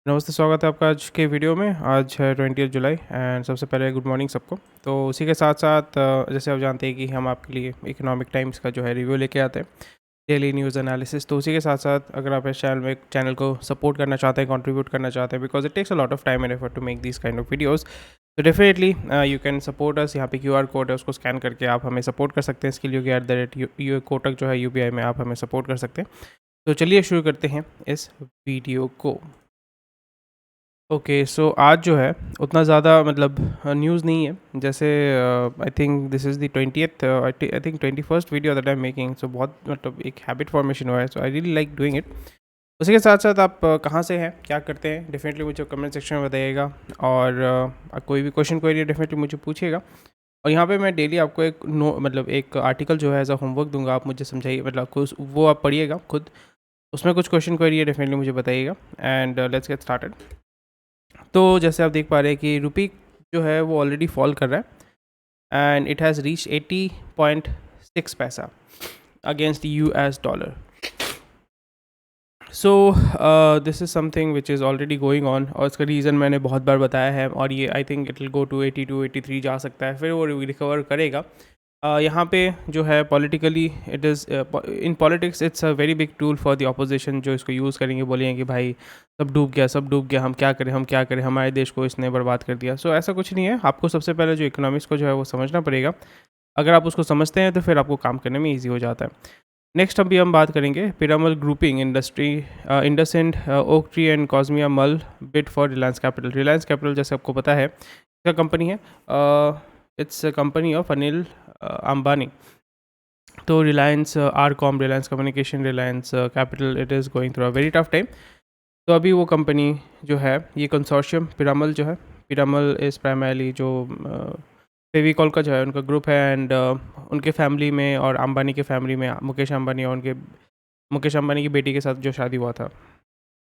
नमस्ते, स्वागत है आपका आज के वीडियो में। आज है 20 जुलाई एंड सबसे पहले गुड मॉर्निंग सबको। तो उसी के साथ-साथ जैसे आप जानते हैं कि हम आपके लिए इकोनॉमिक टाइम्स का जो है रिव्यू लेके आते हैं, डेली न्यूज़ एनालिसिस। तो उसी के साथ-साथ अगर आप इस चैनल को सपोर्ट करना चाहते हैं, कंट्रीब्यूट करना चाहते हैं, because it takes a lot of time and effort to make these kind of videos. तो definitely you can support us. यहाँ पे क्यूआर कोड है, उसको स्कैन करके आप हमें सपोर्ट कर सकते हैं। स्किल योगी @ कोटक जो है यूपीआई में आप हमें सपोर्ट कर सकते हैं। तो चलिए शुरू करते हैं इस वीडियो को। ओके, सो आज जो है उतना ज़्यादा मतलब न्यूज़ नहीं है। जैसे I think this is the 20th I think 21st video that I am making. So बहुत मतलब एक हैबिट फॉर्मेशन हुआ है। So I really like doing it. उसी के साथ साथ आप कहाँ से हैं, क्या करते हैं, डेफिनेटली मुझे कमेंट सेक्शन में बताइएगा। और कोई भी क्वेश्चन क्वेरी है डेफिनेटली मुझे पूछिएगा। और यहाँ पे मैं डेली आपको एक नो मतलब एक आर्टिकल जो है एज अ होमवर्क दूंगा। आप मुझे समझाइए, मतलब आपको वो आप पढ़िएगा खुद। उसमें कुछ क्वेश्चन क्वेरी है, डेफिनेटली मुझे बताइएगा। And let's get started. तो जैसे आप देख पा रहे हैं कि रुपी जो है वो ऑलरेडी फॉल कर रहा है एंड इट हैज़ रीच 80.6 पैसा against US dollar. So this is something which is already going on, और इसका रीज़न मैंने बहुत बार बताया है। और ये I think it will go to 82 83 जा सकता है, फिर वो रिकवर करेगा। यहाँ पे जो है politically it is in politics it's a very big tool for the opposition, जो इसको यूज़ करेंगे, बोलेंगे कि भाई सब डूब गया, सब डूब गया, हम क्या करें, हमारे देश को इसने बर्बाद कर दिया। सो ऐसा कुछ नहीं है। आपको सबसे पहले जो इकोनॉमिक्स को जो है वो समझना पड़ेगा। अगर आप उसको समझते हैं तो फिर आपको काम करने में ईजी हो जाता है। नेक्स्ट अभी हम बात करेंगे Piramal grouping industry, IndusInd, Oaktree and Cosmea मल bid for Reliance capital. Reliance capital जैसे आपको पता है क्या कंपनी है, it's a company of Anil Ambani. तो Reliance RCom, Reliance communication, Reliance capital, it is going through a very tough time. तो अभी वो कंपनी जो है, ये कंसोर्शियम पिरामल जो है, पिरामल इज़ प्राइमरली जो फेविकॉल का जो है उनका ग्रुप है। एंड उनके फैमिली में और अंबानी के फैमिली में मुकेश अंबानी और उनके मुकेश अंबानी की बेटी के साथ जो शादी हुआ था,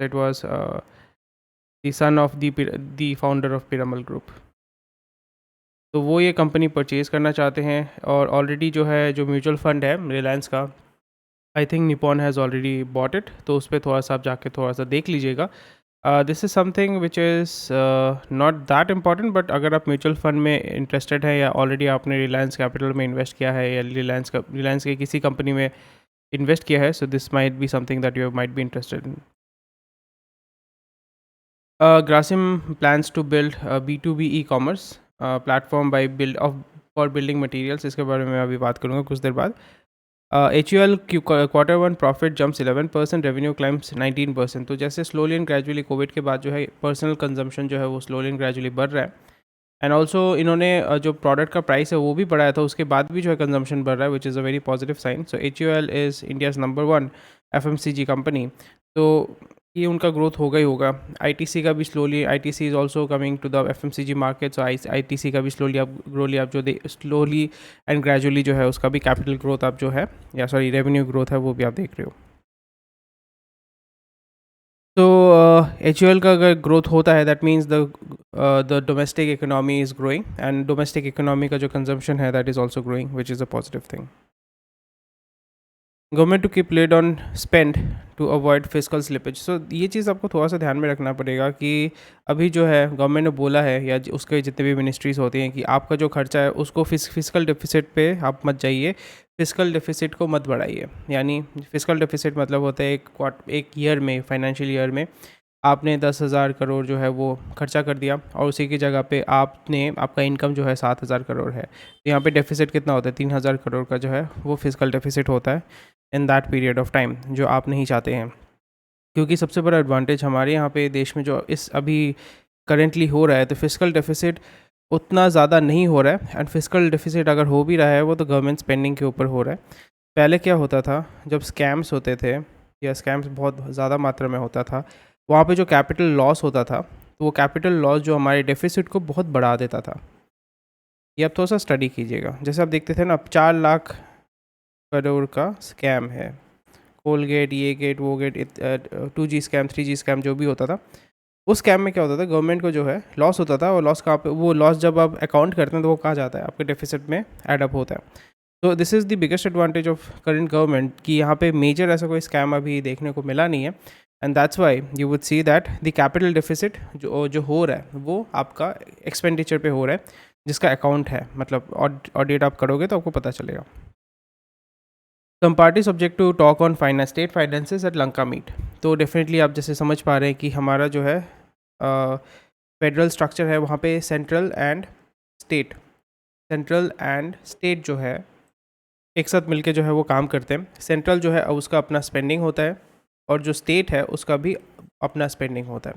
that was the son of the founder of Piramal group. तो वो ये कंपनी परचेज़ करना चाहते हैं। और ऑलरेडी जो है जो म्यूचुअल फंड है रिलायंस का, I think Nippon has already bought it. तो उस पे थोड़ा सा आप जाके थोड़ा सा देख लीजिएगा। This is something which is not that important, but अगर आप म्यूचुअल फंड में इंटरेस्टेड हैं या ऑलरेडी आपने रिलायंस कैपिटल में इन्वेस्ट किया है या रिलायंस के किसी कंपनी में इन्वेस्ट किया है, so this might be something that you might be interested in. Grasim plans to build a B2B e-commerce platform by build of for building materials। इसके बारे में अभी बात करूँगा कुछ देर बाद। HUL quarter one profit jumps 11%, revenue climbs 19%। तो जैसे स्लोली एंड ग्रेजुअली कोविड के बाद जो है पर्सनल कंजम्पशन जो है वो स्लोली एंड ग्रेजुअली बढ़ रहा है। एंड ऑल्सो इन्होंने जो प्रोडक्ट का प्राइस है वो भी बढ़ाया था, उसके बाद भी जो है कंजम्पशन बढ़ रहा है, which is a very positive sign. So HUL is India's number 1 FMCG company. तो ये उनका ग्रोथ होगा ही होगा। आईटीसी का भी slowly, ITC is also coming to the FMCG market. So ITC का भी स्लोली एंड ग्रेजुअली जो है उसका भी कैपिटल ग्रोथ आप जो है, या सॉरी रेवेन्यू ग्रोथ है, वो भी आप देख रहे हो। तो HUL का अगर ग्रोथ होता है, that means the domestic economy is growing, and domestic economy का जो कंजम्पशन है that is also growing, which is a positive thing. Government to keep lid on spend to avoid physical slippage. So ये चीज़ आपको थोड़ा सा ध्यान में रखना पड़ेगा कि अभी जो है गवर्नमेंट ने बोला है, या उसके जितने भी मिनिस्ट्रीज़ होती हैं, कि आपका जो खर्चा है उसको फिजिकल डेफिसिट पे आप मत जाइए, फिजिकल डेफिसिट को मत बढ़ाइए। यानी फिजिकल डेफिसिट मतलब होता है एक ईयर में, फाइनेंशियल ईयर में आपने 10,000 करोड़ जो है वो खर्चा कर दिया, और उसी की जगह पे आपका इनकम जो है 7,000 करोड़ है। तो यहाँ पे डेफिसिट कितना होता है, 3,000 करोड़ का जो है वो फिजिकल डेफिसिट होता है in that period of time, जो आप नहीं चाहते हैं। क्योंकि सबसे बड़ा एडवांटेज हमारे यहाँ पे देश में जो इस अभी करेंटली हो रहा है, तो फिजिकल डेफिसिट उतना ज़्यादा नहीं हो रहा है। एंड फिजिकल डेफिसिट अगर हो भी रहा है वो तो गवर्नमेंट स्पेंडिंग के ऊपर हो रहा है। पहले क्या होता था, जब स्कैम्स होते थे या स्कैम्स बहुत ज़्यादा मात्रा में होता था, वहाँ पे जो कैपिटल लॉस होता था, तो वो कैपिटल लॉस जो हमारे डेफिसिट को बहुत बढ़ा देता था। ये आप थोड़ा सा स्टडी कीजिएगा। जैसे आप देखते थे ना, 4 लाख करोड़ का स्कैम है, कोलगेट, ये गेट, वो gate, 2G scam, 3G scam जो भी होता था, उस स्कैम में क्या होता था, गवर्नमेंट को जो है लॉस होता था। और लॉस कहाँ पे, वो लॉस जब आप अकाउंट करते हैं तो वो कहाँ जाता है, आपके डेफिसिट में एडअप होता है। तो this is the biggest advantage of current government, कि यहाँ पे मेजर ऐसा कोई स्कैम अभी देखने को मिला नहीं है। And that's why you would see that the capital deficit जो जो हो रहा है वो आपका एक्सपेंडिचर पे हो रहा है, जिसका अकाउंट है, मतलब ऑडिट आप करोगे तो आपको पता चलेगा. Some party subject to talk on finance state finances at Lanka meet. तो डेफिनेटली आप जैसे समझ पा रहे हैं कि हमारा जो है फेडरल स्ट्रक्चर है, वहाँ पे सेंट्रल एंड स्टेट जो है एक साथ मिलके जो है वो काम करते हैं. सेंट्रल जो है उसका अपना स्पेंडिंग होता है और जो स्टेट है उसका भी अपना स्पेंडिंग होता है.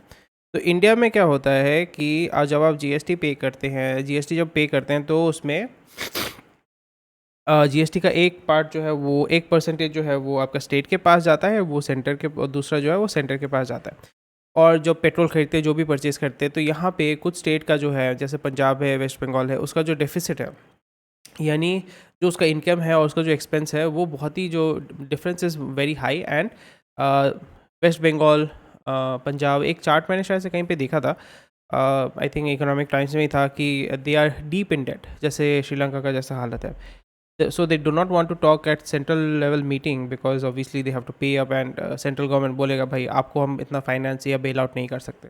तो इंडिया में क्या होता है कि जब आप जीएसटी पे करते हैं, जीएसटी जब पे करते हैं तो उसमें जीएसटी का एक पार्ट जो है वो 1% जो है वो आपका स्टेट के पास जाता है, वो सेंटर के, और दूसरा जो है वो सेंटर के पास जाता है. और जो पेट्रोल खरीदते हैं, जो भी परचेज़ करते हैं, तो यहाँ पे कुछ स्टेट का जो है, जैसे पंजाब है, वेस्ट बंगाल है, उसका जो डेफिसिट है, यानी जो उसका इनकम है और उसका जो एक्सपेंस है, वो बहुत ही जो difference is very high. And West Bengal, Punjab, एक चार्ट मैंने शायद से कहीं पे देखा था, आई थिंक इकोनॉमिक टाइम्स में ही था, कि they are deep in debt, जैसे श्रीलंका का जैसा हालत है. So they do not want to talk at central level meeting because obviously they have to pay up, and central government बोलेगा भाई आपको हम इतना फाइनेंस या बेल आउट नहीं कर सकते.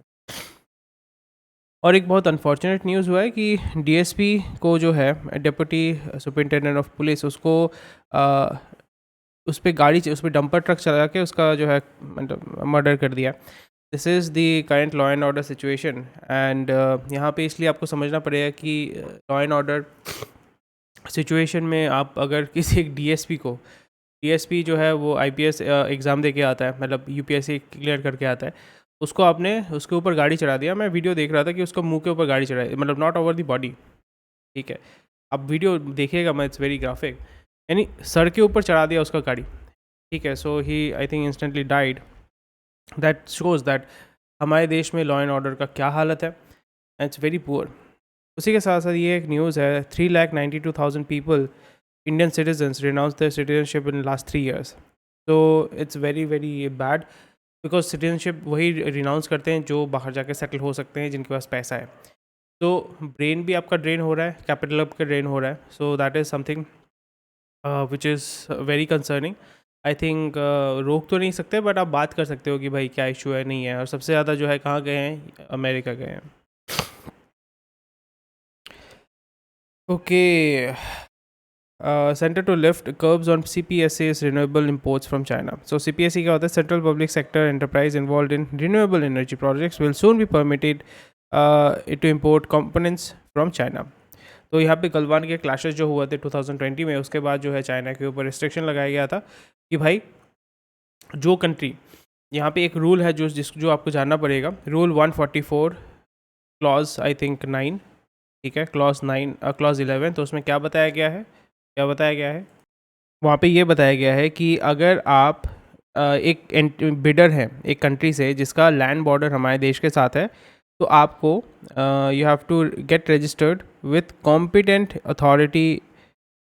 और एक बहुत अनफॉर्चुनेट न्यूज़ हुआ है कि डीएसपी को जो है, डिप्टी सुपरिटेंडेंट ऑफ पुलिस, उसको उस पर डंपर ट्रक चला के उसका जो है मतलब मर्डर कर दिया. This is the current law and order situation. And यहाँ पे इसलिए आपको समझना पड़ेगा कि लॉ एंड ऑर्डर सिचुएशन में आप अगर किसी एक डीएसपी जो है वो आईपीएस एग्ज़ाम दे के आता है, मतलब यूपीएससी क्लियर करके आता है, उसको आपने उसके ऊपर गाड़ी चढ़ा दिया. मैं वीडियो देख रहा था कि उसको मुंह के ऊपर गाड़ी चढ़ाई, मतलब नॉट ओवर द बॉडी, ठीक है, आप वीडियो देखिएगा, मैं इट्स वेरी ग्राफिक, यानी सर के ऊपर चढ़ा दिया उसका गाड़ी, ठीक है. So he I think instantly died. That shows that हमारे देश में लॉ एंड ऑर्डर का क्या हालत है. It's very poor. उसी के साथ साथ ये एक न्यूज़ है, 392,000 people, Indian citizens, renounce their citizenship in last 3 years. तो it's very very bad, because citizenship वही रिनाउंस करते हैं जो बाहर जाके सेटल हो सकते हैं, जिनके पास पैसा है. तो ब्रेन भी आपका ड्रेन हो रहा है, कैपिटल आपका ड्रेन हो रहा है. सो that is something which is very concerning. I think रोक तो नहीं सकते, बट आप बात कर सकते हो कि भाई क्या इशू है, नहीं है. और सबसे ज़्यादा जो है कहाँ गए हैं, अमेरिका गए हैं. Okay. Center to lift curbs on CPSA's renewable imports from China. So CPSA क्या होता है? Central Public Sector Enterprise involved in renewable energy projects will soon be permitted to import components from China. तो यहाँ पे गलवान के clashes जो हुए थे 2020 में, उसके बाद जो है चाइना के ऊपर रिस्ट्रिक्शन लगाया गया था कि भाई जो कंट्री, यहाँ पे एक रूल है जो आपको जानना पड़ेगा, रूल 144 क्लॉज आई थिंक 9, ठीक है, क्लॉज 9 क्लॉज 11. तो उसमें क्या बताया गया है, वहाँ पे ये बताया गया है कि अगर आप एक बिडर है एक कंट्री से जिसका लैंड बॉर्डर हमारे देश के साथ है, तो आपको you have to get registered with competent authority,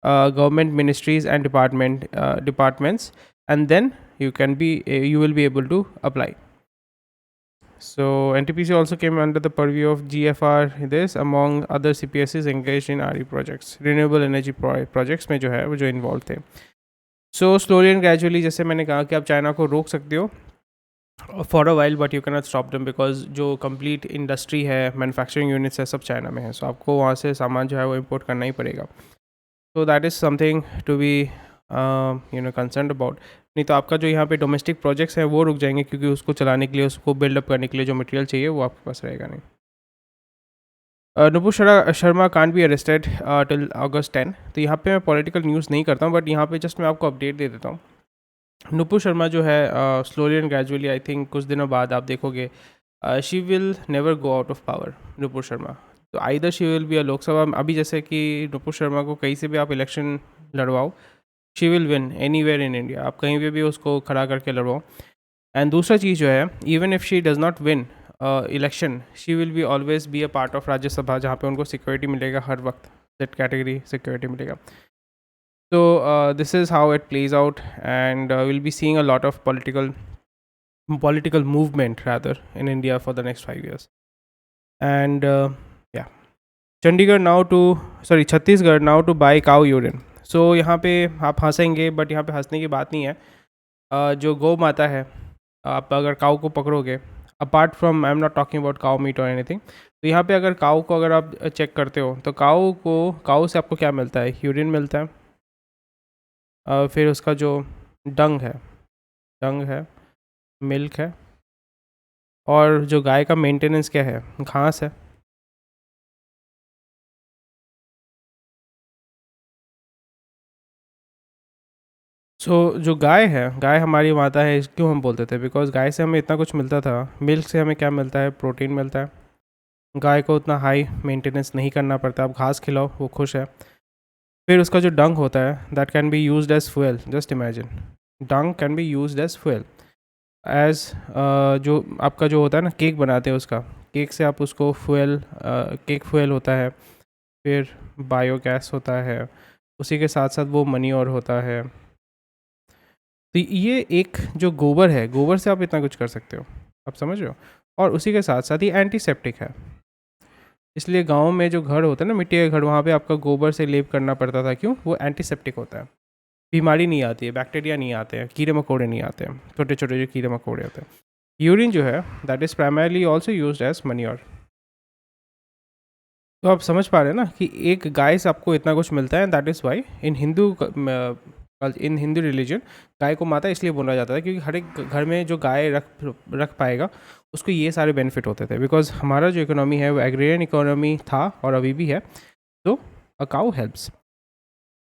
government ministries and departments, and then you will be able to apply. So NTPC also came under the purview of GFR, this among other CPSEs engaged in RE projects, renewable energy projects में जो है वो जो involve थे. So slowly and gradually, जैसे मैंने कहा कि आप चाइना को रोक सकते हो for a while, but you can not stop them, because जो कंप्लीट इंडस्ट्री है, मैन्युफैक्चरिंग यूनिट्स है, सब चाइना में है. सो आपको वहाँ से सामान जो है वो इम्पोर्ट करना ही पड़ेगा. So that is something to be concern about. नहीं तो आपका जो यहाँ पे डोमेस्टिक प्रोजेक्ट्स हैं वो रुक जाएंगे, क्योंकि उसको चलाने के लिए, उसको बिल्डअप करने के लिए जो मटेरियल चाहिए वो आपके पास रहेगा नहीं. Nupur Sharma can't be arrested till August 10. तो यहाँ पे मैं पॉलिटिकल न्यूज़ नहीं करता हूँ, बट यहाँ पे जस्ट मैं आपको अपडेट दे देता हूँ. नुपुर शर्मा जो है slowly and gradually, I think कुछ दिनों बाद आप देखोगे, she will never go out of power. Nupur Sharma तो either she will be a Lok Sabha, अभी जैसे कि नुपुर शर्मा को कहीं से भी आप इलेक्शन लड़वाओ, she will win anywhere in India. आप कहीं पे भी उसको खड़ा करके लड़वाओ. एंड दूसरा चीज़ जो है, even if she does not win election, she will be always be a part of Rajya Sabha, जहाँ पे उनको सिक्योरिटी मिलेगा हर वक्त, सेट कैटेगरी सिक्योरिटी मिलेगा. So this is how it plays out, and we'll be seeing a lot of political movement rather in India for the next 5 years. And yeah, Chhattisgarh now to buy cow urine. So यहाँ पे आप हंसेंगे, but यहाँ पे हंसने की बात नहीं है. जो गौ माता है, आप अगर काऊ को पकड़ोगे, apart from, I am not talking about cow meat और एनीथिंग, तो यहाँ पे अगर काऊ को अगर आप चेक करते हो तो काऊ से आपको क्या मिलता है? यूरिन मिलता है, फिर उसका जो डंग है, मिल्क है, और जो गाय का मेंटेनेंस क्या है? घास है। जो गाय हमारी माता है, क्यों हम बोलते थे? बिकॉज गाय से हमें इतना कुछ मिलता था। मिल्क से हमें क्या मिलता है? प्रोटीन मिलता है। गाय को उतना हाई मेंटेनेंस नहीं करना पड़ता, आप घास खिलाओ वो खुश है। फिर उसका जो डंग होता है, that can be used as fuel. Just imagine, dung can be used as fuel, as जो आपका जो होता है ना, केक बनाते हैं उसका, केक से आप उसको फ्यूल, केक फ्यूल होता है। फिर बायोगैस होता है, उसी के साथ साथ वो मनी और होता है। तो ये एक जो गोबर है, गोबर से आप इतना कुछ कर सकते हो, आप समझ रहे हो? और उसी के साथ साथ ये एंटीसेप्टिक है। इसलिए गाँव में जो घर होता है ना, मिट्टी के घर, वहाँ पे आपका गोबर से लेप करना पड़ता था। क्यों? वो एंटीसेप्टिक होता है, बीमारी नहीं आती है, बैक्टीरिया नहीं आते हैं, कीड़े मकोड़े नहीं आते हैं, छोटे छोटे जो कीड़े मकोड़े होते हैं। यूरिन जो है, that is primarily also use as manure. तो आप समझ पा रहे हैं ना कि एक गाय से आपको इतना कुछ मिलता है। That is why in Hindu religion गाय को माता इसलिए बोला जाता है, क्योंकि हर एक घर में जो गाय रख रख पाएगा उसको ये सारे बेनिफिट होते थे। बिकॉज हमारा जो इकोनॉमी है वो एग्रेरियन इकोनॉमी था और अभी भी है। तो अ काउ हेल्प्स।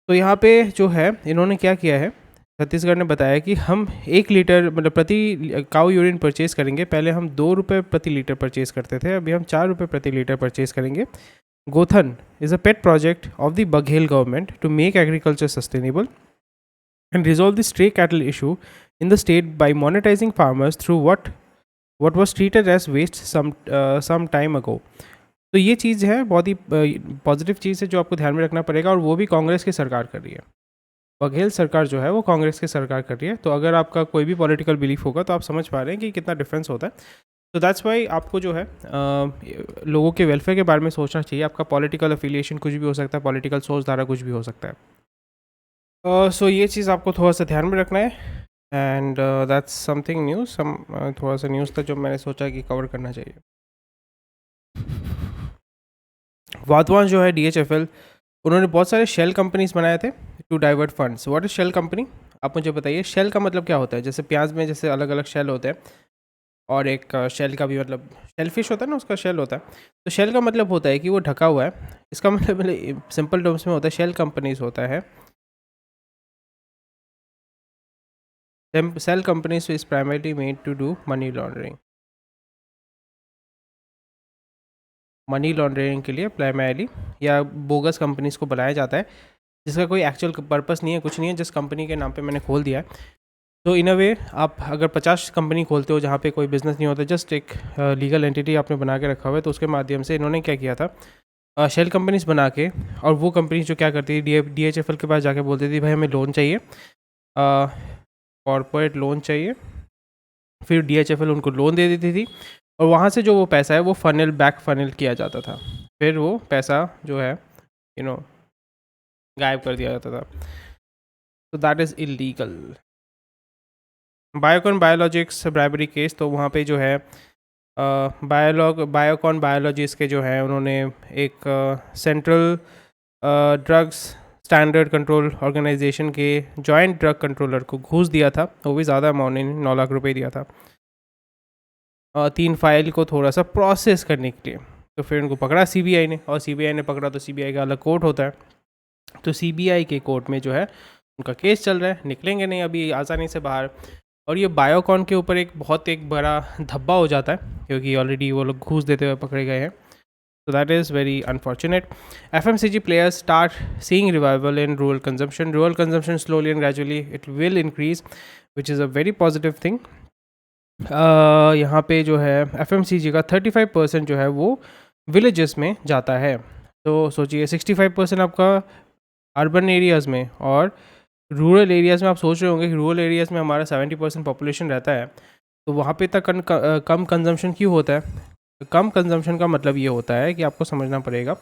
तो यहाँ पे जो है, इन्होंने क्या किया है, छत्तीसगढ़ ने बताया कि हम 1 लीटर मतलब प्रति काउ यूरिन परचेज़ करेंगे। पहले हम 2 रुपये प्रति लीटर परचेज़ करते थे, अभी हम 4 रुपये प्रति लीटर परचेज़ करेंगे। गोथन is a pet project of the Baghel government to make agriculture sustainable and resolve the stray cattle issue in the state by monetizing farmers through what was treated as waste some time ago. तो ये चीज़ है, बहुत ही positive चीज़ है जो आपको ध्यान में रखना पड़ेगा, और वो भी कांग्रेस की सरकार कर रही है। बघेल सरकार जो है वो कांग्रेस की सरकार कर रही है। तो अगर आपका कोई भी पॉलिटिकल बिलीफ होगा तो आप समझ पा रहे हैं कि कितना डिफरेंस होता है। तो दैट्स वाई आपको जो है लोगों के वेलफेयर के बारे में सोचना चाहिए। आपका पॉलिटिकल अफिलिएशन कुछ भी हो सकता है, पॉलिटिकल सोच धारा कुछ भी हो सकता है। सो ये चीज़ आपको थोड़ा सा ध्यान में रखना है। एंड दैट्स समथिंग न्यूज़, थोड़ा सा न्यूज़ था जो मैंने सोचा कि कवर करना चाहिए। वाधवान जो है DHFL, उन्होंने बहुत सारे शेल कंपनीज बनाए थे to divert funds. What is shell company? आप मुझे बताइए, शेल का मतलब क्या होता है? जैसे प्याज में जैसे अलग अलग शेल होते हैं, और एक शेल का भी मतलब शेलफिश होता है ना, उसका शेल होता है। तो शेल का मतलब होता है कि वो ढका हुआ है। इसका मतलब सिंपल टर्म्स में होता है, शेल कंपनीज होता है, shell companies is primarily made to do money laundering. Money laundering के लिए प्राइमरली या बोगस कंपनीज को बनाया जाता है, जिसका कोई एक्चुअल पर्पस नहीं है, कुछ नहीं है, जिस कंपनी के नाम पे मैंने खोल दिया है। तो इन अ वे आप अगर 50 कंपनी खोलते हो जहाँ पे कोई बिज़नेस नहीं होता, जस्ट एक लीगल एंटिटी आपने बना के रखा हुआ है, तो उसके माध्यम से इन्होंने क्या किया था, शेल कंपनीज बना के, और वो कंपनी जो क्या करती थी, DHFL के पास जाके बोलती थी भाई हमें लोन चाहिए, कॉरपोरेट लोन चाहिए। फिर DHFL उनको लोन दे देती थी, और वहाँ से जो वो पैसा है वो फनल किया जाता था। फिर वो पैसा जो है गायब कर दिया जाता था। तो that is illegal. Biocon biologics bribery case, तो वहाँ पे जो है बायोकॉन बायोलॉजिक्स के जो है, उन्होंने एक central drugs standard control organisation के जॉइंट ड्रग कंट्रोलर को घूस दिया था, वो भी ज़्यादा अमाउंट नहीं, 9 लाख रुपए दिया था 3 फाइल को थोड़ा सा प्रोसेस करने के लिए। तो फिर उनको पकड़ा CBI ने, और CBI ने पकड़ा तो CBI का अलग कोर्ट होता है। तो CBI के कोर्ट में जो है उनका केस चल रहा है, निकलेंगे नहीं अभी आसानी से बाहर। और ये बायोकॉन के ऊपर एक बड़ा धब्बा हो जाता है, क्योंकि ऑलरेडी वो लोग घूस देते हुए पकड़े गए हैं। So that is very unfortunate. FMCG players start seeing revival in rural consumption. Rural consumption slowly and gradually it will increase, which is a very positive thing. यहाँ पे जो है FMCG का 35% जो है वो विलेजेस में जाता है। तो सोचिए 65% आपका अर्बन एरियाज़ में, और रूरल एरियाज़ में आप सोच रहे होंगे कि रूरल एरियाज़ में हमारा 70% पॉपुलेशन रहता है, तो वहाँ पे इतना कम कंजम्पशन क्यों होता है? कम कंजम्पशन का मतलब ये होता है कि आपको समझना पड़ेगा,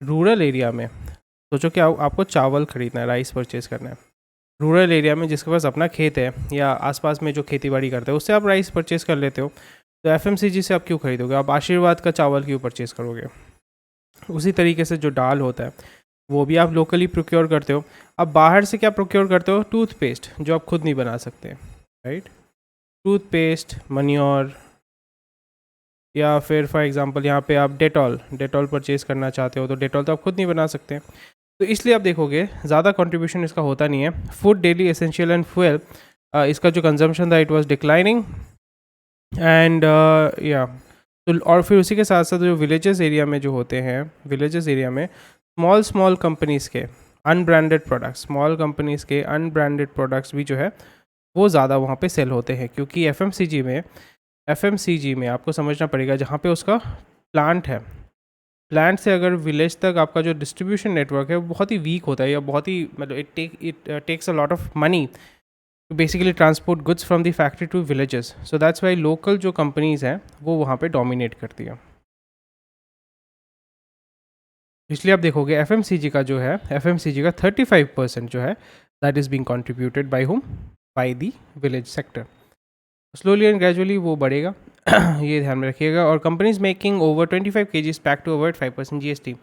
रूरल एरिया में सोचो कि आपको चावल ख़रीदना है, राइस परचेज़ करना है, रूरल एरिया में जिसके पास अपना खेत है या आसपास में जो खेती बाड़ी करते हैं उससे आप राइस परचेज़ कर लेते हो, तो एफएमसीजी से आप क्यों खरीदोगे? आप आशीर्वाद का चावल क्यों परचेज़ करोगे? उसी तरीके से जो दाल होता है वो भी आप लोकली प्रोक्योर करते हो। अब बाहर से क्या प्रोक्योर करते हो? टूथपेस्ट, जो आप खुद नहीं बना सकते, राइट? टूथपेस्ट, मन्योर, या फिर फॉर एग्जांपल यहाँ पे आप डेटॉल डेटॉल परचेज़ करना चाहते हो, तो डेटॉल तो आप खुद नहीं बना सकते। तो इसलिए आप देखोगे ज़्यादा कंट्रीब्यूशन इसका होता नहीं है। Food daily essential and fuel, इसका जो कंजम्पशन था इट वाज डिक्लाइनिंग एंड या। तो और फिर उसी के साथ साथ जो विलेजेस एरिया में जो होते हैं, विलेजेस एरिया में स्मॉल स्मॉल कंपनीज़ के अनब्रांडेड प्रोडक्ट्स, स्मॉल कंपनीज़ के अनब्रांडेड प्रोडक्ट्स भी जो है वो ज़्यादा वहाँ पे सेल होते हैं, क्योंकि एफएमसीजी में आपको समझना पड़ेगा जहाँ पे उसका प्लांट है, प्लांट से अगर विलेज तक आपका जो डिस्ट्रीब्यूशन नेटवर्क है वो बहुत ही वीक होता है, या बहुत ही मतलब it takes a lot of money to basically transport goods from the factory to villages. So that's why local जो कंपनीज़ हैं वो वहाँ पे डोमिनेट करती हैं। इसलिए आप देखोगे एफएमसीजी का जो है, एफएमसीजी का 35% जो है that is being contributed by hmm, by the village sector. Slowly and gradually वो बढ़ेगा ये ध्यान में रखिएगा। और companies making over 25 kgs pack to avoid 5% GST.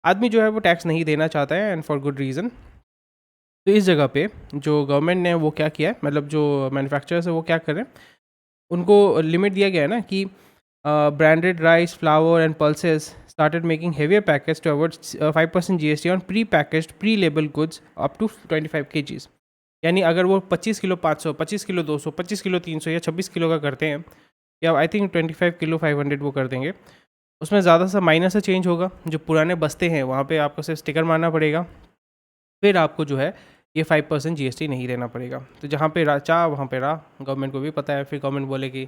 आदमी जो है वो टैक्स नहीं देना चाहता है, एंड फॉर गुड रीज़न। तो इस जगह पे जो गवर्नमेंट ने वो क्या किया है, मतलब जो मैन्युफैक्चरर्स है वो क्या कर रहे हैं, उनको लिमिट दिया गया है ना कि branded rice flour and pulses started making heavier package to avoid 5% GST on pre packaged pre label goods up to 25 kgs। यानी अगर वो 25 किलो 500, 25 किलो 200, 25 किलो 300 या 26 किलो का करते हैं, या आई थिंक 25 किलो 500 वो कर देंगे, उसमें ज़्यादा सा माइनर सा चेंज होगा। जो पुराने बस्ते हैं वहाँ पे आपको सिर्फ स्टिकर मारना पड़ेगा, फिर आपको जो है ये 5% जीएसटी नहीं देना पड़ेगा। तो जहाँ पे चाह वहाँ पे रहा, गवर्नमेंट को भी पता है, फिर गवर्नमेंट बोलेगी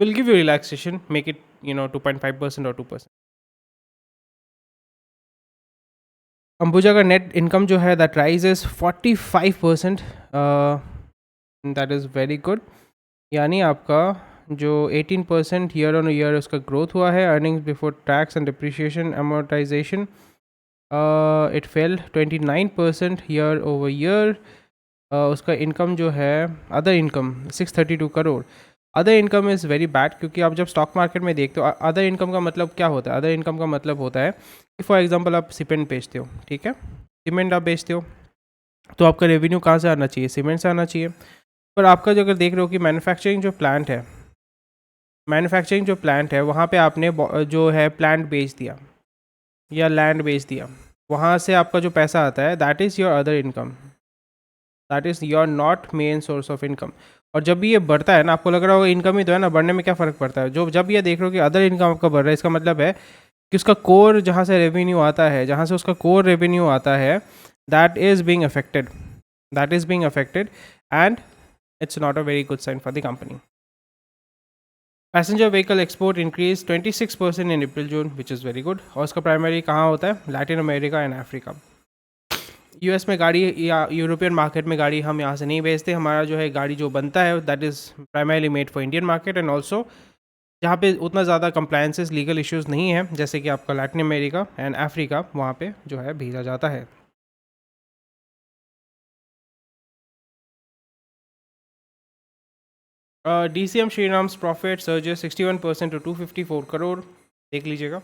will give you relaxation, make it 2.5% और 2%। अंबुजा का नेट इनकम जो है that rises 45%, that is very good. यानी आपका जो 18% ईयर ऑन ईयर उसका ग्रोथ हुआ है। Earnings before tax and depreciation amortisation it fail 29% year over year. उसका इनकम जो है other income 632 crore. Other income is very bad, क्योंकि आप जब स्टॉक मार्केट में देखते हो अदर इनकम का मतलब क्या होता है? अदर इनकम का मतलब होता है कि फॉर एग्जांपल आप सीमेंट बेचते हो, ठीक है, सीमेंट आप बेचते हो, तो आपका रेवेन्यू कहाँ से आना चाहिए? सीमेंट से आना चाहिए। पर आपका जो अगर देख रहे हो कि मैन्युफैक्चरिंग जो प्लांट है वहाँ पे आपने जो है प्लांट बेच दिया या लैंड बेच दिया, वहाँ से आपका जो पैसा आता है that is your other income, that is your not main source of income. और जब भी ये बढ़ता है ना, आपको लग रहा होगा इनकम ही तो है ना, बढ़ने में क्या फ़र्क पड़ता है? जब ये देख रहे हो कि अदर इनकम आपका बढ़ रहा है, इसका मतलब है कि उसका कोर जहाँ से रेवेन्यू आता है, जहाँ से उसका कोर रेवेन्यू आता है, that is being affected, and it's not a very good sign for the company. Passenger vehicle export increased 26% in April June, which is very good. और उसका प्राइमरी कहाँ होता है? Latin America and Africa. US में गाड़ी या European market में गाड़ी हम यहाँ से नहीं भेजते। हमारा जो है गाड़ी जो बनता है that is primarily made for Indian market, and also जहाँ पे उतना ज़्यादा कंप्लायंसेस लीगल इश्यूज़ नहीं है, जैसे कि आपका लैटिन अमेरिका एंड अफ्रीका, वहाँ पे जो है भेजा जाता है। DCM Shriram's profit surges 61% to 254 crore, देख लीजिएगा।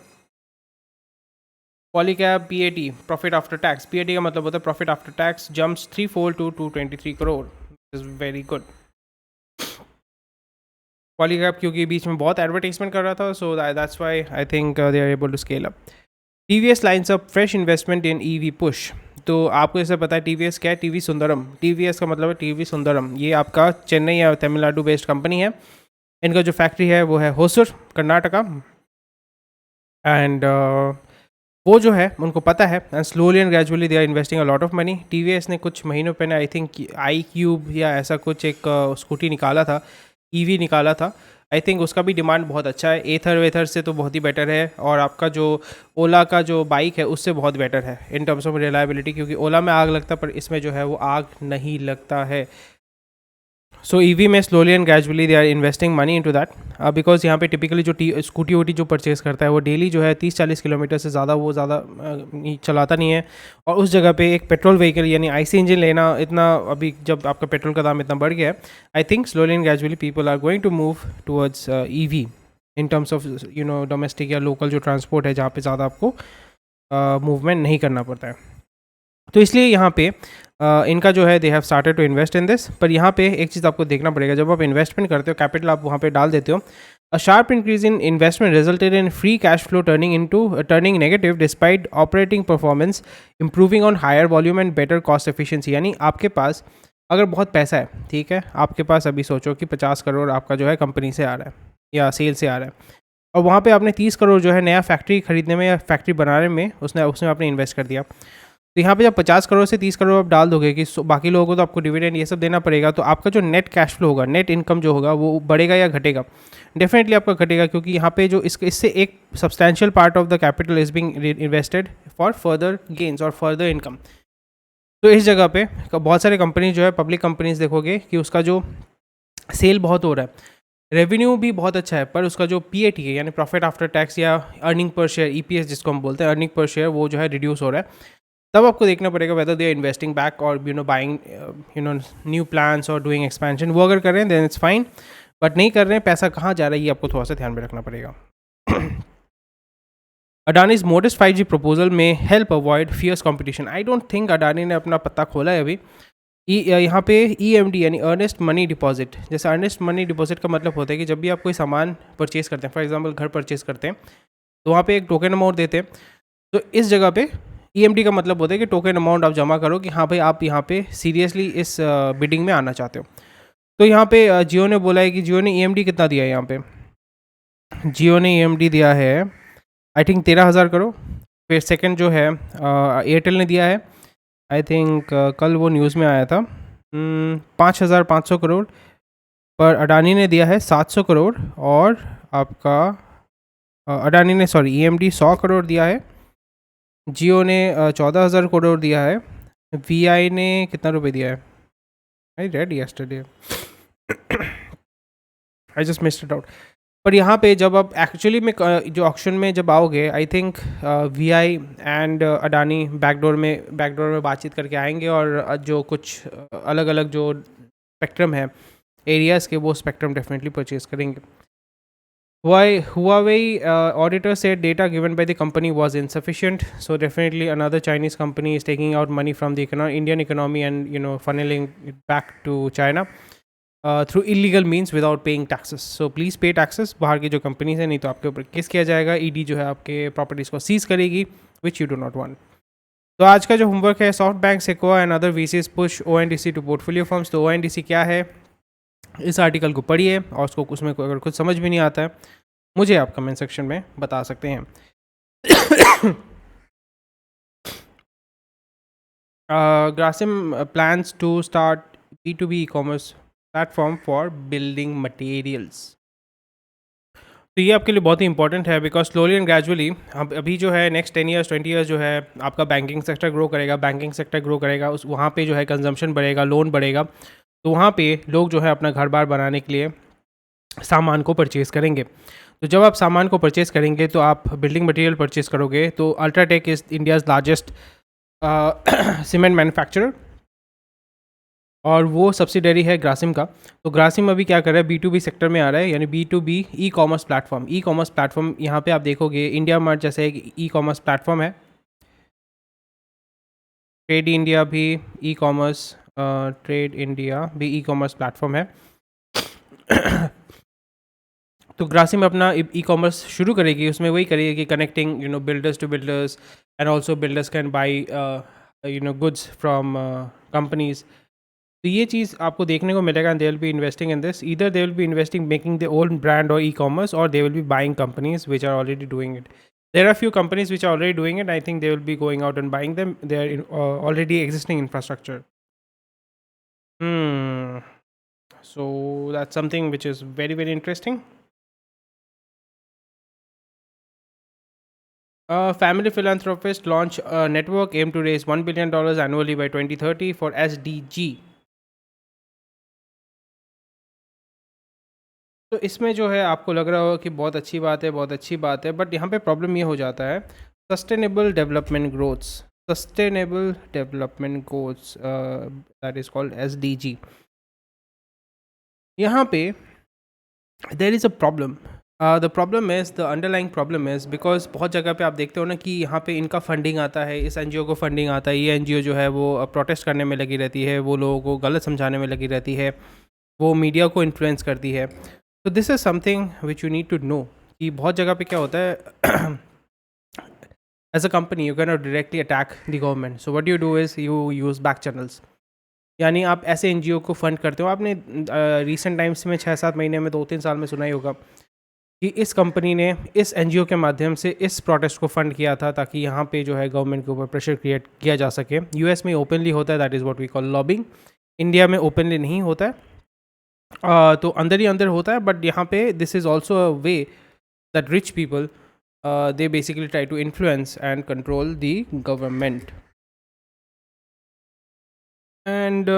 Polycab PAT profit after tax, PAT का मतलब होता है profit after tax, jumps 3-4 to 223 crore, is very good. Polycab क्योंकि बीच में बहुत एडवर्टाइजमेंट कर रहा था, so that's why I think they are able to scale up. TVS lines up fresh investment in EV push. तो आपको जैसे पता है TVS क्या है? TV सुंदरम। TVS का मतलब है TV सुंदरम। ये आपका चेन्नई या तमिलनाडु बेस्ड कंपनी है। इनका जो फैक्ट्री है वो है होसुर, कर्नाटका, एंड वो जो है उनको पता है, and slowly and gradually they are investing a lot of money. TVS ने कुछ महीनों पहले आई थिंक iQube या ऐसा कुछ एक स्कूटी निकाला था, EV निकाला था। आई थिंक उसका भी डिमांड बहुत अच्छा है, एथर वेथर से तो बहुत ही बेटर है, और आपका जो ओला का जो बाइक है उससे बहुत बेटर है इन टर्म्स ऑफ रिलायबिलिटी, क्योंकि ओला में आग लगता है पर इसमें जो है वो आग नहीं लगता है। सो ईवी में slowly and gradually they are investing money into that, because यहाँ पे टिपिकली जो स्कूटी वूटी जो परचेज़ करता है वो डेली जो है 30-40 किलोमीटर से ज़्यादा वो ज़्यादा चलाता नहीं है। और उस जगह पे एक पेट्रोल व्हीकल यानी आईसी इंजन लेना इतना, अभी जब आपका पेट्रोल का दाम इतना बढ़ गया है, I think slowly and gradually people are going to move towards EV in terms of domestic या लोकल जो ट्रांसपोर्ट है जहाँ पे ज़्यादा आपको मूवमेंट नहीं करना पड़ता है। तो इसलिए यहाँ पे इनका जो है they have started to invest in this. पर यहाँ पे एक चीज़ आपको देखना पड़ेगा, जब आप इन्वेस्टमेंट करते हो, कैपिटल आप वहाँ पे डाल देते हो, a sharp increase in investment resulted in free cash flow turning negative despite operating performance improving on higher volume and better cost efficiency. यानी आपके पास अगर बहुत पैसा है, ठीक है, आपके पास अभी सोचो कि 50 करोड़ आपका जो है कंपनी से आ रहा है या सेल से आ रहा है, और वहाँ पे आपने 30 करोड़ जो है नया फैक्ट्री खरीदने में या फैक्ट्री बनाने में उसमें आपने इन्वेस्ट कर दिया। तो यहाँ पे जब 50 करोड़ से 30 करोड़ आप डाल दोगे कि बाकी लोगों को तो आपको डिविडेंड ये सब देना पड़ेगा, तो आपका जो नेट कैश फ्लो होगा, नेट इनकम जो होगा वो बढ़ेगा या घटेगा? डेफिनेटली आपका घटेगा, क्योंकि यहाँ पे जो इससे एक substantial part of the capital is being invested for further gains और फर्दर इनकम। तो इस जगह पे बहुत सारे कंपनी जो है, पब्लिक कंपनीज देखोगे कि उसका जो सेल बहुत हो रहा है, रेवेन्यू भी बहुत अच्छा है, पर उसका जो पीएटी है यानी प्रॉफिट आफ्टर टैक्स या अर्निंग पर शेयर, ईपीएस जिसको हम बोलते हैं, अर्निंग पर शेयर, वो जो है रिड्यूस हो रहा है। तब आपको देखना पड़ेगा whether they are investing back और बाइंग न्यू प्लान्स और डूइंग एक्सपेंशन। वो अगर कर रहे हैं देन इट्स फाइन, बट नहीं कर रहे हैं, पैसा कहाँ जा रहा है ये आपको थोड़ा सा ध्यान में रखना पड़ेगा। अडानीज मोडेस्ट 5G प्रपोजल में help avoid fierce competition. I don't think Adani ने अपना पत्ता खोला है अभी। यहाँ पे EMD यानी अर्नेस्ट मनी डिपॉजिट, जैसे अर्नेस्ट मनी डिपॉजिट का मतलब होता है कि जब भी आप कोई सामान परचेज़ करते हैं, फॉर एग्जांपल घर परचेज़ करते हैं, तो वहाँ पे एक टोकन अमाउंट देते हैं। तो इस जगह पे EMD का मतलब होता है कि टोकन अमाउंट आप जमा करो कि हाँ भाई आप यहाँ पे सीरियसली इस बिडिंग में आना चाहते हो। तो यहाँ पे जियो ने बोला है कि जियो ने EMD कितना दिया है, यहाँ पे जियो ने EMD दिया है आई थिंक 13,000 करोड़। फिर सेकंड जो है एयरटेल ने दिया है, आई थिंक कल वो न्यूज़ में आया था 5,500 करोड़। पर अडानी ने दिया है 700 करोड़, और आपका अडानी ने EMD 100 करोड़ दिया है, जियो ने 14,000 करोड़ दिया है, VI ने कितना रुपए दिया है, I read yesterday, I just missed it out. पर यहाँ पे जब आप एक्चुअली में जो ऑक्शन में जब आओगे, I think VI and Adani backdoor में बातचीत करके आएंगे, और जो कुछ अलग अलग जो स्पेक्ट्रम है एरियाज़ के, वो स्पेक्ट्रम डेफिनेटली परचेज करेंगे। Huawei auditor said data given by the company was insufficient. So definitely another Chinese company is taking out money from the Indian economy and funneling it back to China through illegal means without paying taxes. So please pay taxes. बाहर की जो companies है, नहीं तो आपके ऊपर case किया जाएगा, ED जो है आपके प्रॉपर्टीज़ को सीज करेगी, which you do not want. तो आज का जो होमवर्क है, SoftBank, Sequoia and other VCs push ONDC to portfolio firms. तो ONDC क्या है, इस आर्टिकल को पढ़िए, और उसको उसमें अगर कुछ समझ भी नहीं आता है, मुझे आप कमेंट सेक्शन में बता सकते हैं। Grasim plans to start B2B e-commerce platform for building materials. तो ये आपके लिए बहुत ही इंपॉर्टेंट है, बिकॉज स्लोली एंड ग्रेजुअली अभी जो है नेक्स्ट 10 ईयर्स 20 ईयर्स जो है आपका बैंकिंग सेक्टर ग्रो करेगा, बैंकिंग सेक्टर ग्रो करेगा, उस वहाँ पे जो है कंजम्पशन बढ़ेगा, लोन बढ़ेगा, तो वहाँ पे लोग जो है अपना घर बार बनाने के लिए सामान को परचेज़ करेंगे। तो जब आप सामान को परचेज़ करेंगे तो आप बिल्डिंग मटेरियल परचेज़ करोगे। तो UltraTech is India's largest cement manufacturer, और वो सब्सिडरी है ग्रासिम का। तो ग्रासिम अभी क्या कर रहा है, B2B सेक्टर में आ रहा है, यानी B2B ई-कॉमर्स प्लेटफॉर्म। यहाँ पे आप देखोगे इंडिया मार्ट जैसे एक ई-कॉमर्स प्लेटफॉर्म है, ट्रेड इंडिया भी ई-कॉमर्स प्लेटफॉर्म है। तो ग्रासिम अपना ई-कॉमर्स शुरू करेगी, उसमें वही करेगी कि connecting builders to builders, and also builders can buy goods from companies. तो ये चीज़ आपको देखने को मिलेगा, and they will be investing in this, either they will be investing making the own brand और ई-कॉमर्स, और they will be buying companies which are already doing it. There are few companies which are already doing it. I think they will be going out and buying them. They are already existing infrastructure. So that's something which is very, very interesting. Family philanthropists launch a network aim to raise $1 billion annually by 2030 for SDG. तो इसमें जो है आपको लग रहा होगा कि बहुत अच्छी बात है, बहुत अच्छी बात है, बट यहाँ पे प्रॉब्लम ये हो जाता है, sustainable development goals, sustainable development goals, that is called SDG। यहाँ पे there is a problem. The problem is, the underlying problem is because बहुत जगह पे आप देखते हो ना कि यहाँ पे इनका फंडिंग आता है, इस एनजीओ को फंडिंग आता है, ये एनजीओ जो है वो प्रोटेस्ट करने में लगी रहती है, वो लोगों को गलत समझाने में लगी रहती है, वो मीडिया को इन्फ्लुएंस करती है। तो this is something which you need to know कि बहुत जगह पे क्या होता है, as a company you can not directly attack the government, so what you do is you use back channels. यानी आप ऐसे एनजीओ को फंड करते हो। आपने रिसेंट टाइम्स में 6-7 महीने में 2-3 साल में सुना ही होगा कि इस कंपनी ने इस एनजीओ के माध्यम से इस प्रोटेस्ट को फंड किया था ताकि यहाँ पे जो है गवर्नमेंट के ऊपर प्रेशर क्रिएट किया जा सके। यूएस में ओपनली होता है, that is what we call lobbying. India में ओपनली नहीं होता है, तो अंदर ही अंदर होता है, बट यहाँ पे this is also a way that rich people they basically try to influence and control the government. And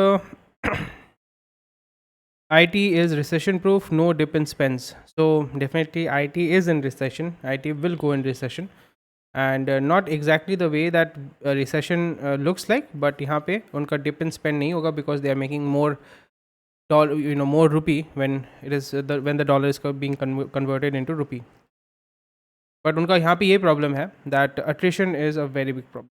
IT is recession proof, no dip in spends. So definitely IT is in recession. IT will go in recession, and not exactly the way that a recession looks like, but यहाँ पे उनका dip in spend नहीं होगा because they are making more dollar, more rupee when it is when the dollar is being converted into rupee. But उनका यहाँ पे ये problem है that attrition is a very big problem.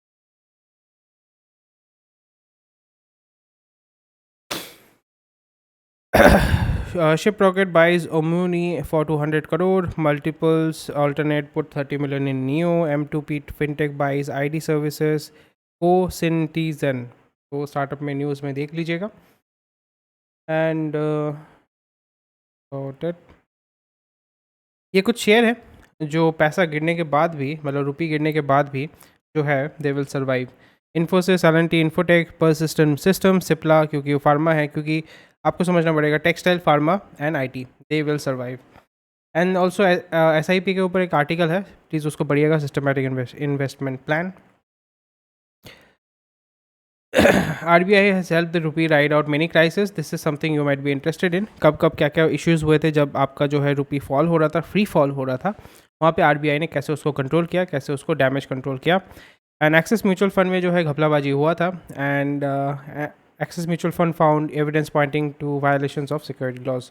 Ship Rocket buys Omuni for 200 crore. Multiples alternate put 30 million in Neo. M2P FinTech buys ID services. CoSyntizen. तो startup में news में देख लीजिएगा। एंड ये कुछ शेयर है जो पैसा गिरने के बाद भी, मतलब रुपये गिरने के बाद भी जो है they will survive. Infosys, L&T, infotech, Persistent system, Cipla, क्योंकि वो फार्मा है, क्योंकि आपको समझना पड़ेगा textile, pharma and IT, they will survive. And also SIP के ऊपर एक आर्टिकल है, प्लीज़ उसको पढ़िएगा, systematic investment plan. RBI has helped the rupee ride out many crises. This is something you might be interested in. कब कब क्या क्या इश्यूज़ हुए थे जब आपका जो है रुपी फॉल हो रहा था, फ्री फॉल हो रहा था, वहाँ पे RBI ने कैसे उसको कंट्रोल किया, कैसे उसको डैमेज कंट्रोल किया। एंड एक्सिस म्यूचुअल फंड में जो है घपलाबाजी हुआ था, and Axis mutual fund found evidence pointing to violations of security laws.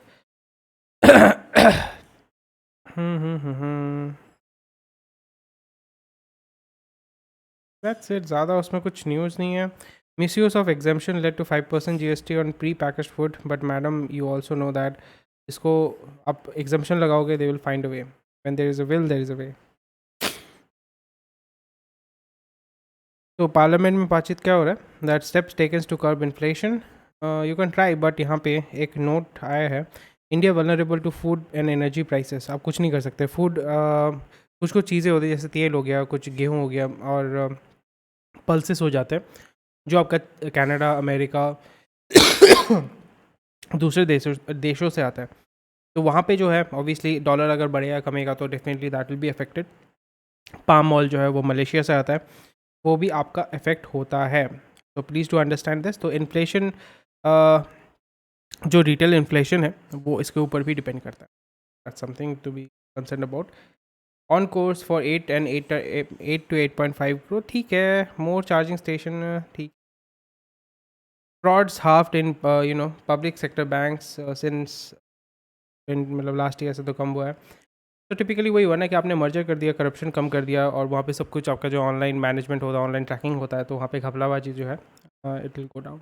That's it, ज़्यादा उसमें कुछ न्यूज़ नहीं है। Misuse of exemption led to 5% GST on pre-packaged food, but madam, you also know that इसको आप exemption लगाओगे, they will find a way. When there is a will, there is a way. तो parliament में बातचीत क्या हो रहा है, that steps taken to curb inflation, you can try, but यहाँ पे एक नोट आया है, India vulnerable to food and energy prices. आप कुछ नहीं कर सकते। फूड कुछ कुछ चीज़ें होती है, जैसे तेल हो गया, कुछ गेहूँ हो गया, और पल्सेस हो जाते हैं जो आपका कनाडा, अमेरिका दूसरे देशों से आता है। तो वहाँ पे जो है ऑब्वियसली डॉलर अगर बढ़ेगा कमेगा तो definitely that will be affected. Palm oil जो है वो मलेशिया से आता है, वो भी आपका इफेक्ट होता है। तो प्लीज़ टू अंडरस्टैंड दिस। तो इन्फ्लेशन, जो रिटेल इन्फ्लेशन है वो इसके ऊपर भी डिपेंड करता है। That's something to be concern about. On course for 8 to 8.5 crore, ठीक है। मोर चार्जिंग स्टेशन, ठीक। Frauds halved in public sector banks since, मतलब लास्ट ईयर से तो कम हुआ है। तो टिपिकली वही हुआ ना कि आपने मर्जर कर दिया, करप्शन कम कर दिया, और वहाँ पे सब कुछ आपका जो ऑनलाइन मैनेजमेंट होता है, ऑनलाइन ट्रैकिंग होता है, तो वहाँ पे घपलाबाजी जो है it will go down.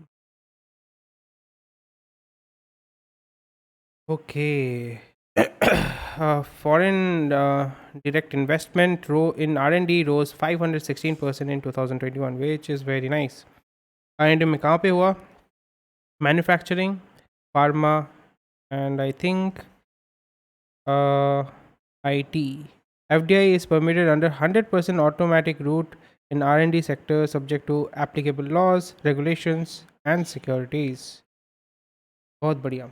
Okay. Foreign direct investment in R&D rose 516% in 2021, which is very nice. R&D में कहाँ पे हुआ? Manufacturing, pharma, and I think IT. FDI is permitted under 100% automatic route in R&D sector subject to applicable laws, regulations and securities. बहुत बढ़िया।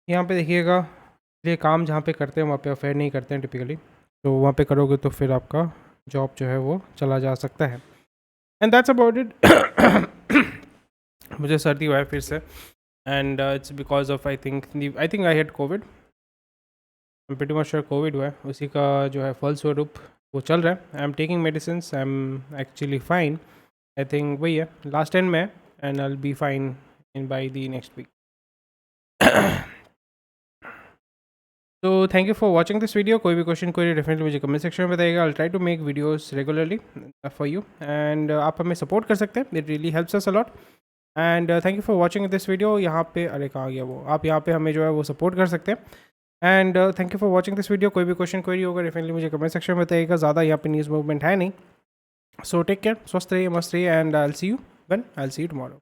यहाँ पे देखिएगा, ये काम जहाँ पे करते हैं वहाँ पे अफेयर नहीं करते हैं टिपिकली। तो वहाँ पे करोगे तो फिर आपका जॉब जो है वो चला जा सकता है। And that's about it. मुझे सर्दी हुआ है फिर से, and it's because of I think I had Covid. Pretty much sure Covid हुआ है, उसी का जो है फलस्वरूप वो चल रहा है। I am taking medicine, I am actually fine. I think वही है, लास्ट एंड में, and I will be fine in by the next week. तो thank you for watching this video. कोई भी क्वेश्चन कोई डेफिनेटली मुझे कमेंट सेक्शन में बताइएगा। I try to make videos regularly for you, and आप हमें सपोर्ट कर सकते हैं, it really helps us a lot. And thank you for watching this video. यहाँ पे अरे कहाँ गया वो, आप यहाँ पे हमें जो है वो सपोर्ट कर सकते हैं। And thank you for watching this video. कोई भी क्वेश्चन क्वेरी होगा डेफिनेटली मुझे कमेंट सेक्शन में बताइएगा। ज़्यादा यहाँ पे न्यूज़ मूवमेंट है नहीं, सो टेक केयर, स्वस्थ रहिए, मस्त रहिए, and I will see you when I will see you tomorrow.